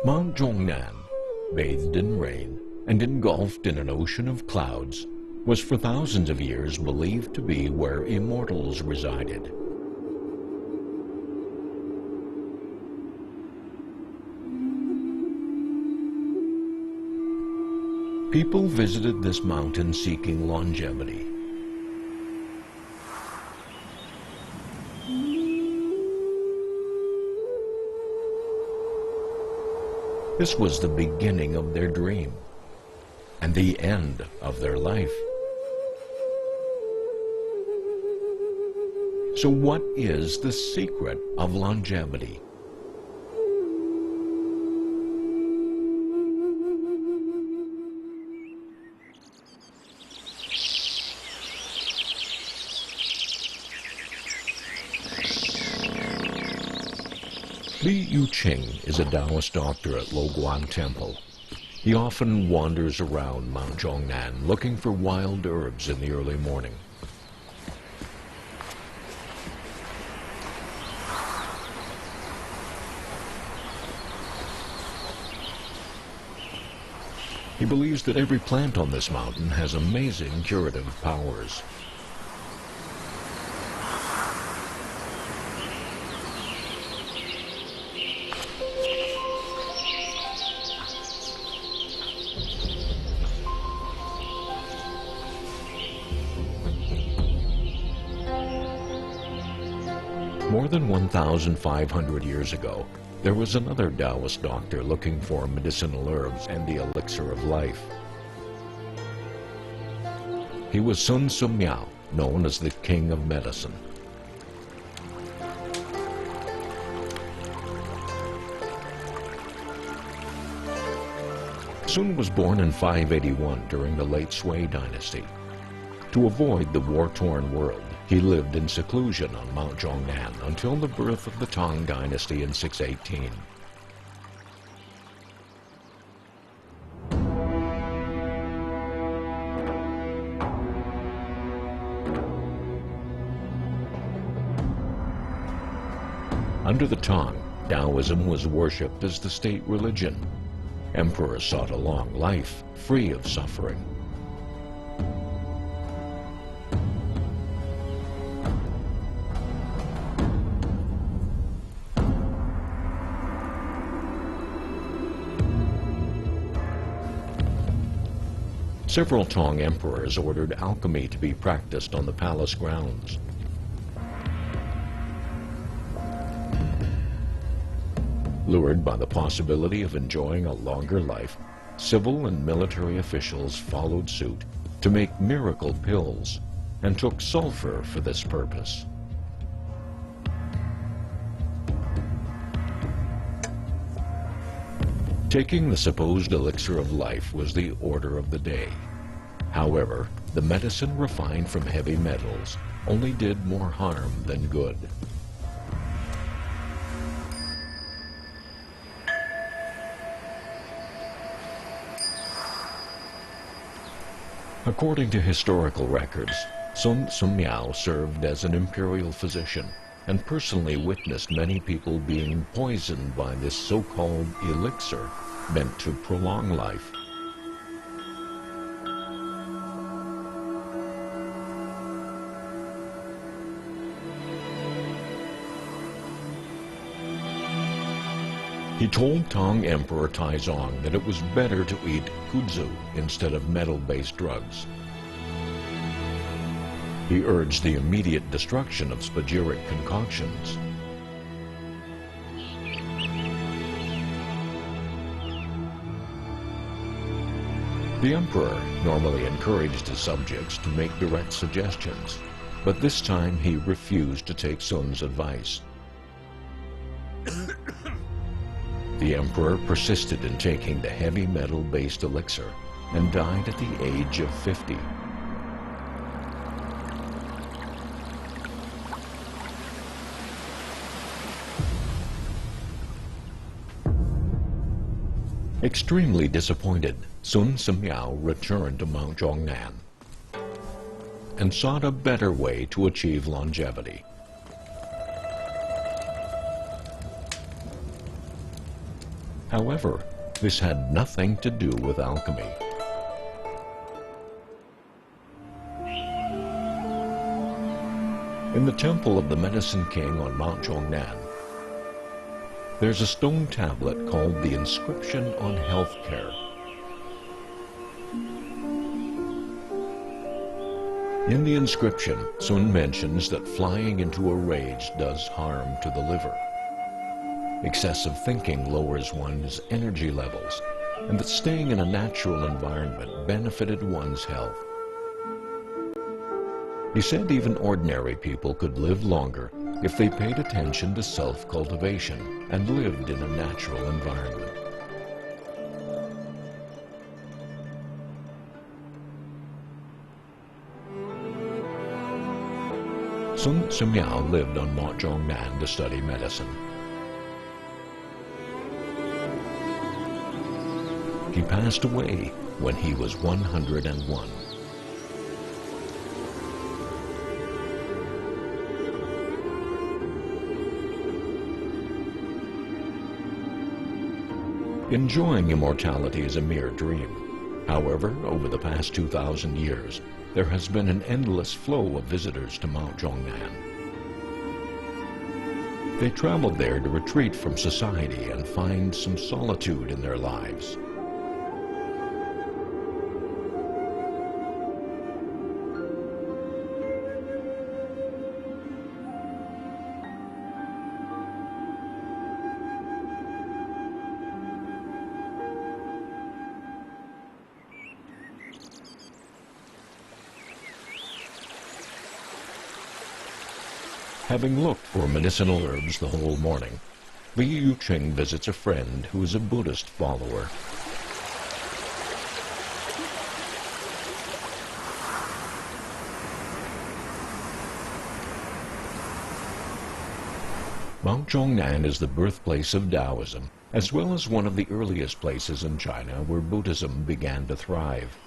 Mount Zhongnan, bathed in rain and engulfed in an ocean of clouds, was for thousands of years believed to be where immortals resided. People visited this mountain seeking longevity. This was the beginning of their dream and the end of their life. So what is the secret of longevity? Li Yuqing is a Taoist doctor at Luoguang Temple. He often wanders around Mount Zhongnan looking for wild herbs in the early morning. He believes that every plant on this mountain has amazing curative powers. More than 1,500 years ago, there was another Taoist doctor looking for medicinal herbs and the elixir of life. He was Sun Simiao, known as the King of Medicine. Sun was born in 581 during the late Sui dynasty. To avoid the war-torn world, he lived in seclusion on Mount Zhongnan until the birth of the Tang dynasty in 618. Under the Tang, Taoism was worshipped as the state religion. Emperors sought a long life, free of suffering. Several Tang emperors ordered alchemy to be practiced on the palace grounds. Lured by the possibility of enjoying a longer life, civil and military officials followed suit to make miracle pills and took sulfur for this purpose. Taking the supposed elixir of life was the order of the day. However, the medicine refined from heavy metals only did more harm than good. According to historical records, Sun Simiao served as an imperial physician and personally witnessed many people being poisoned by this so-called elixir meant to prolong life. He told Tang Emperor Taizong that it was better to eat kudzu instead of metal-based drugs. He urged the immediate destruction of spagyric concoctions. The emperor normally encouraged his subjects to make direct suggestions, but this time he refused to take Sun's advice. The emperor persisted in taking the heavy metal-based elixir and died at the age of 50. Extremely disappointed, Sun Simiao returned to Mount Zhongnan and sought a better way to achieve longevity. However, this had nothing to do with alchemy. In the temple of the Medicine King on Mount Zhongnan, there's a stone tablet called the Inscription on Healthcare. In the inscription, Sun mentions that flying into a rage does harm to the liver. Excessive thinking lowers one's energy levels, and that staying in a natural environment benefited one's health. He said even ordinary people could live longer if they paid attention to self-cultivation and lived in a natural environment. Sun Simiao lived on Mount Zhongnan to study medicine. He passed away when he was 101. Enjoying immortality is a mere dream. However, over the past 2,000 years, there has been an endless flow of visitors to Mount Zhongnan. They traveled there to retreat from society and find some solitude in their lives. Having looked for medicinal herbs the whole morning, Li Yuqing visits a friend who is a Buddhist follower. Mount Zhongnan is the birthplace of Taoism, as well as one of the earliest places in China where Buddhism began to thrive.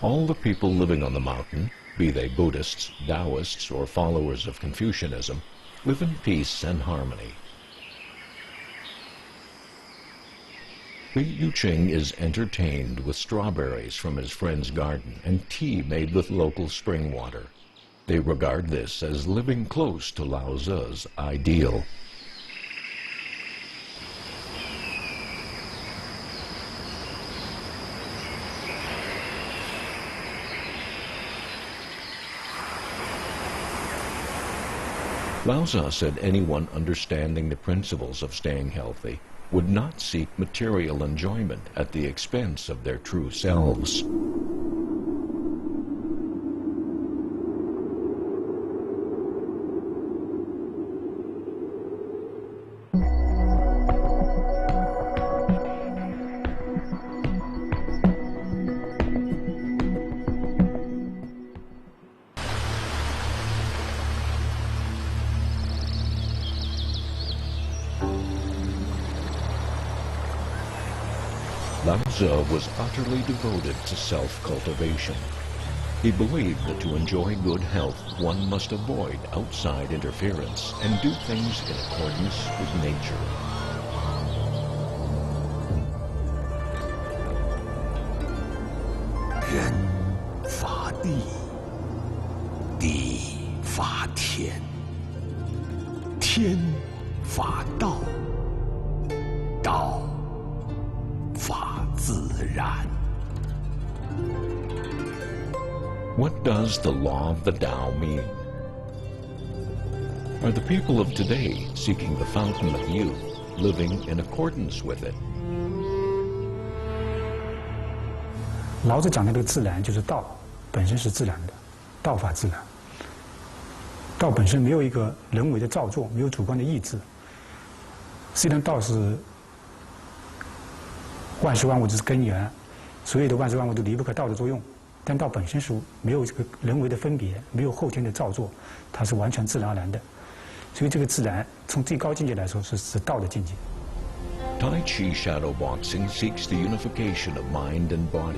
All the people living on the mountain, be they Buddhists, Taoists, or followers of Confucianism, live in peace and harmony. Li Yuqing is entertained with strawberries from his friend's garden and tea made with local spring water. They regard this as living close to Lao Tzu's ideal. Lao Tzu said anyone understanding the principles of staying healthy would not seek material enjoyment at the expense of their true selves. Lao Tzu was utterly devoted to self-cultivation. He believed that to enjoy good health, one must avoid outside interference and do things in accordance with nature. Ren fa di, di fa tian, tian fa dao, dao fa自然. What does the law of the Tao mean? Are the people of today seeking the fountain of youth, living in accordance with it? 老子讲的这个自然就是道，本身是自然的，道法自然。道本身没有一个人为的造作，没有主观的意志。虽然道是万事万物之根源，所有的万事万物都离不开道的作用，但道本身是没有这个人为的分别，没有后天的造作，它是完全自然而然的。所以这个自然从最高境界来说是道的境界。Tai Chi shadow boxing seeks the unification of mind and body,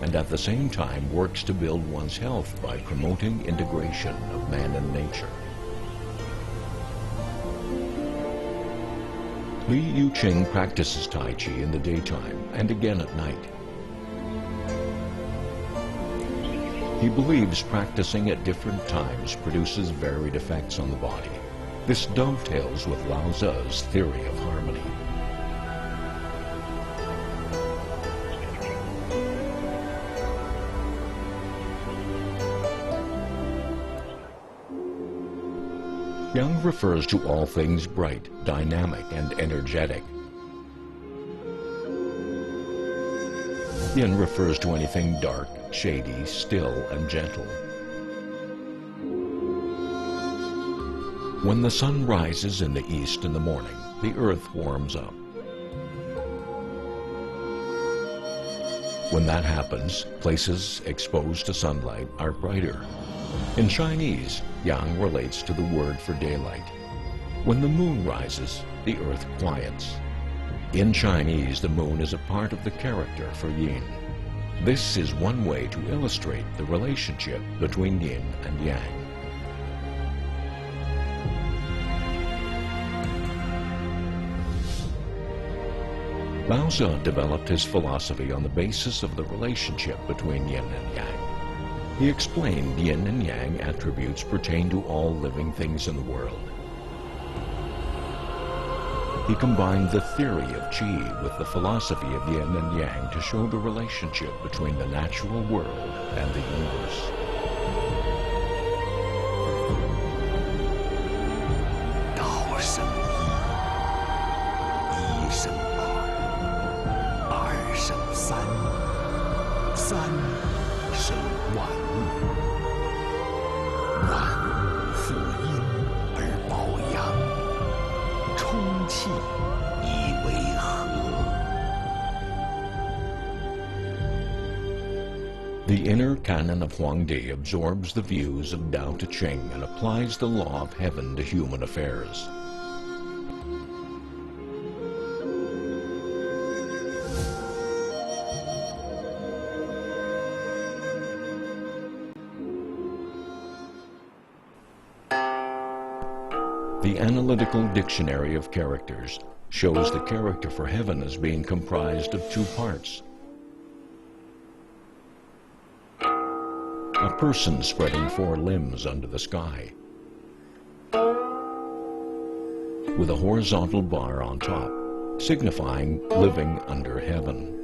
and at the same time works to build one's health by promoting integration of man and nature. Li Yuqing practices Tai Chi in the daytime and again at night. He believes practicing at different times produces varied effects on the body. This dovetails with Lao Tzu's theory of harmony. Yang refers to all things bright, dynamic, and energetic. Yin refers to anything dark, shady, still, and gentle. When the sun rises in the east in the morning, the earth warms up. When that happens, places exposed to sunlight are brighter. In Chinese, Yang relates to the word for daylight. When the moon rises, the earth quiets. In Chinese, the moon is a part of the character for yin. This is one way to illustrate the relationship between yin and yang. Lao Tzu developed his philosophy on the basis of the relationship between yin and yang. He explained yin and yang attributes pertain to all living things in the world. He combined the theory of Qi with the philosophy of yin and yang to show the relationship between the natural world and the universe. Tao 生一，一生二，二生三，三生万物，万物负阴而抱阳，充气以为和。The inner canon of Huangdi absorbs the views of Tao Te Ching and applies the law of heaven to human affairs. The Analytical Dictionary of Characters shows the character for heaven as being comprised of two parts. A person spreading four limbs under the sky, with a horizontal bar on top, signifying living under heaven.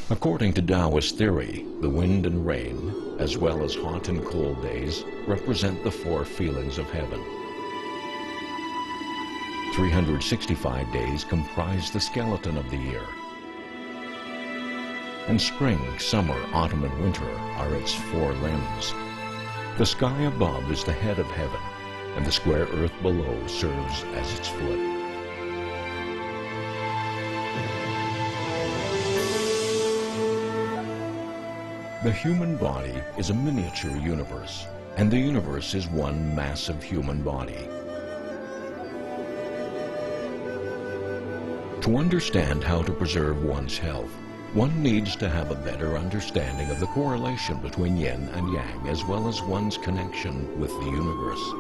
According to Taoist theory, the wind and rain, as well as hot and cold days, represent the four feelings of heaven. 365 days comprise the skeleton of the year. And spring, summer, autumn, and winter are its four limbs. The sky above is the head of heaven, and the square earth below serves as its foot. The human body is a miniature universe, and the universe is one massive human body. To understand how to preserve one's health, one needs to have a better understanding of the correlation between yin and yang, as well as one's connection with the universe.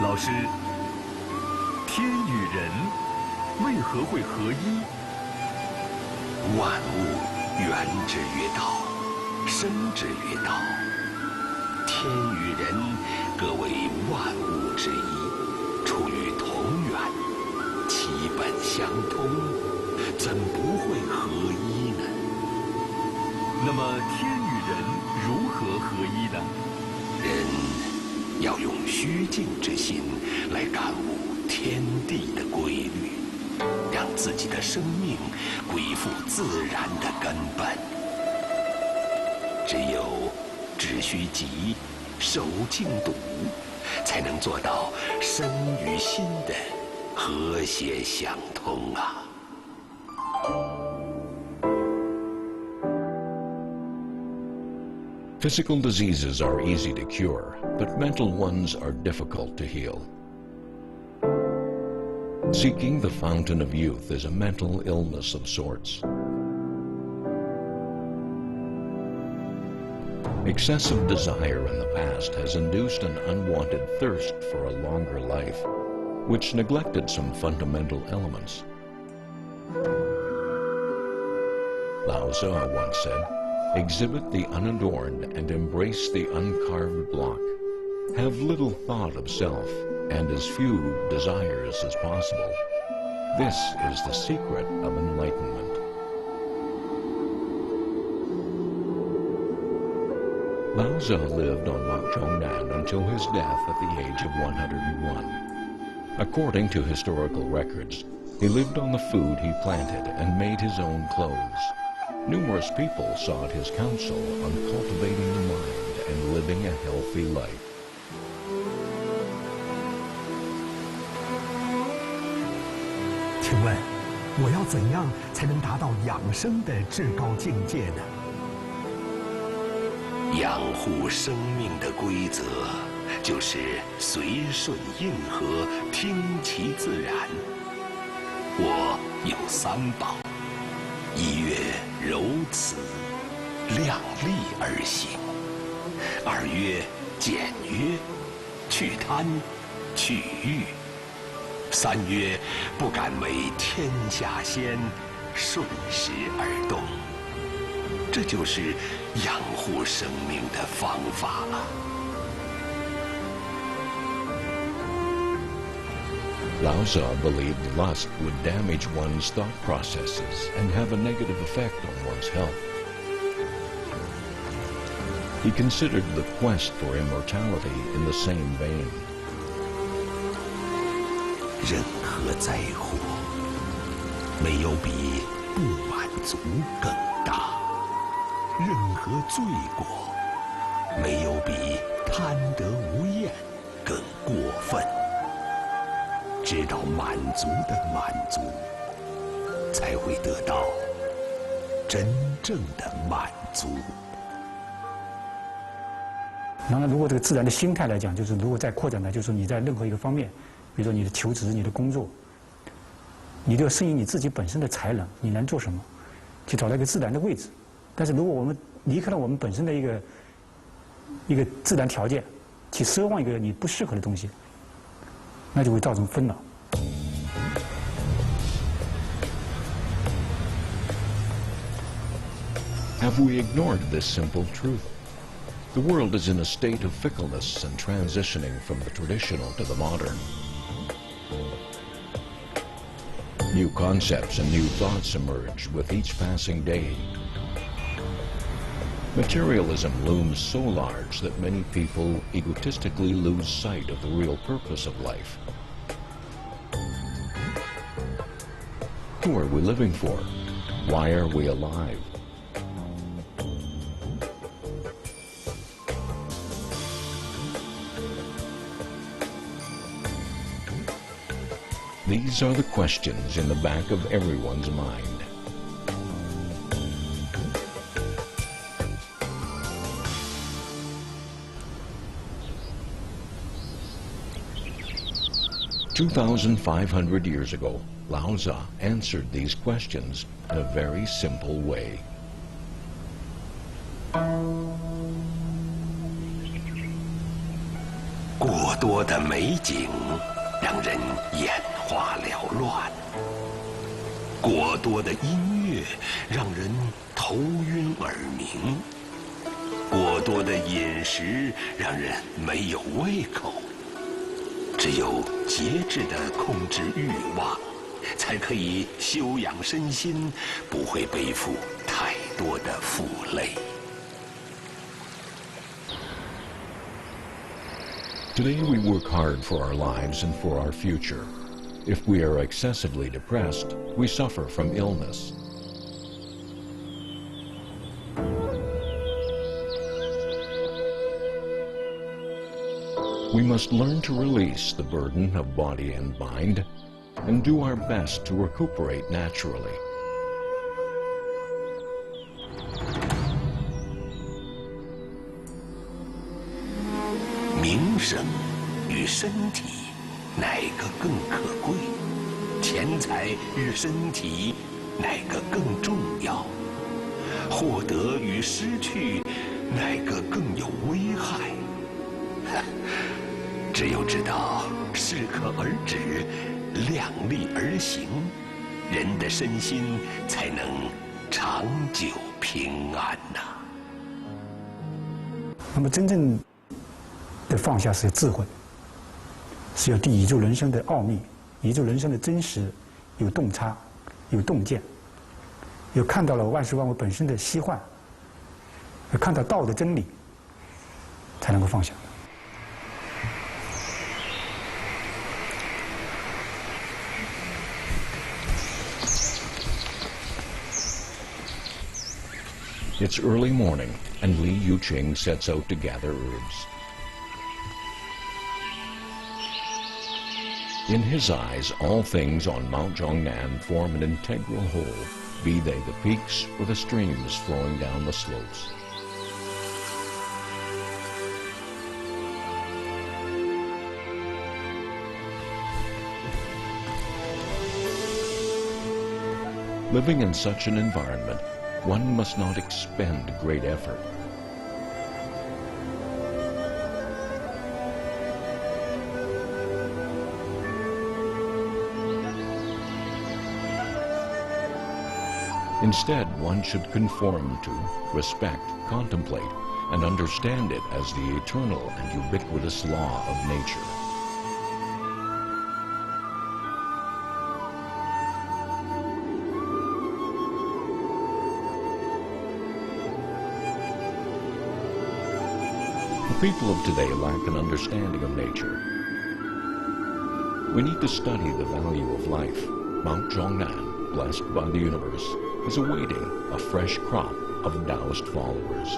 Lao 天与人为何会合一？万物源之曰道，生之曰道。天与人各为万物之一，出于同源，其本相通，怎不会合一呢？那么天与人如何合一呢？人要用虚静之心来感悟天地的规律，让自己的生命归附自然的根本。只有只需急，守静笃，才能做到身与心的和谐相通啊！ Physical diseases are easy to cure, but mental ones are difficult to heal. Seeking the fountain of youth is a mental illness of sorts. Excessive desire in the past has induced an unwanted thirst for a longer life, which neglected some fundamental elements. Lao Tzu once said, "Exhibit the unadorned and embrace the uncarved block. Have little thought of self and as few desires as possible. This is the secret of enlightenment." Lao Tzu lived on Lok Zhongnan until his death at the age of 101. According to historical records, he lived on the food he planted and made his own clothes. Numerous people sought his counsel on cultivating the mind and living a healthy life. 请问，我要怎样才能达到养生的至高境界呢？ 养护生命的规则，就是随顺应和，听其自然。我有3宝：一曰柔慈，量力而行；二曰简约，去贪，去欲；三曰不敢为天下先，顺时而动。 这就是养护生命的方法了。Lao Tzu believed lust would damage one's thought processes and have a negative effect on one's health. He considered the quest for immortality in the same vein. 任何灾祸，没有比不满足更大。 任何罪过，没有比贪得无厌更过分。知道满足的满足，才会得到真正的满足。然后，如果这个自然的心态来讲，就是如果再扩展呢，就是你在任何一个方面，比如说你的求职、你的工作，你都要适应你自己本身的才能，你能做什么，去找到一个自然的位置。 但是如果我们离开了我们本身的一个自然条件，去奢望一个你不适合的东西，那就会造成纷扰。Have we ignored this simple truth? The world is in a state of fickleness and transitioning from the traditional to the modern. New concepts and new thoughts emerge with each passing day. Materialism looms so large that many people egotistically lose sight of the real purpose of life. Who are we living for? Why are we alive? These are the questions in the back of everyone's mind. "2,500 years ago, Lao Tzu answered these questions in a very simple way. 过多的美景让人眼花缭乱，过多的音乐让人头晕耳鸣，过多的饮食让人没有胃口。只有节制地控制欲望，才可以修养身心，不会背负太多的负累。 Today we work hard for our lives and for our future. If we are excessively depressed, we suffer from illness. We must learn to release the burden of body and mind and do our best to recuperate naturally. "名声与身体，哪个更可贵？钱财与身体，哪个更重要？获得与失去，哪个更有危害？只有知道适可而止，量力而行，人的身心才能长久平安呐。那么真正的放下是智慧，是要对宇宙人生的奥秘、宇宙人生的真实有洞察、有洞见，有看到了万事万物本身的虚幻，有看到道的真理，才能够放下。It's early morning, and Li Yuqing sets out to gather herbs. In his eyes, all things on Mount Zhongnan form an integral whole, be they the peaks or the streams flowing down the slopes. Living in such an environment, one must not expend great effort. Instead, one should conform to, respect, contemplate, and understand it as the eternal and ubiquitous law of nature. The people of today lack an understanding of nature. We need to study the value of life. Mount Zhongnan, blessed by the universe, is awaiting a fresh crop of Taoist followers.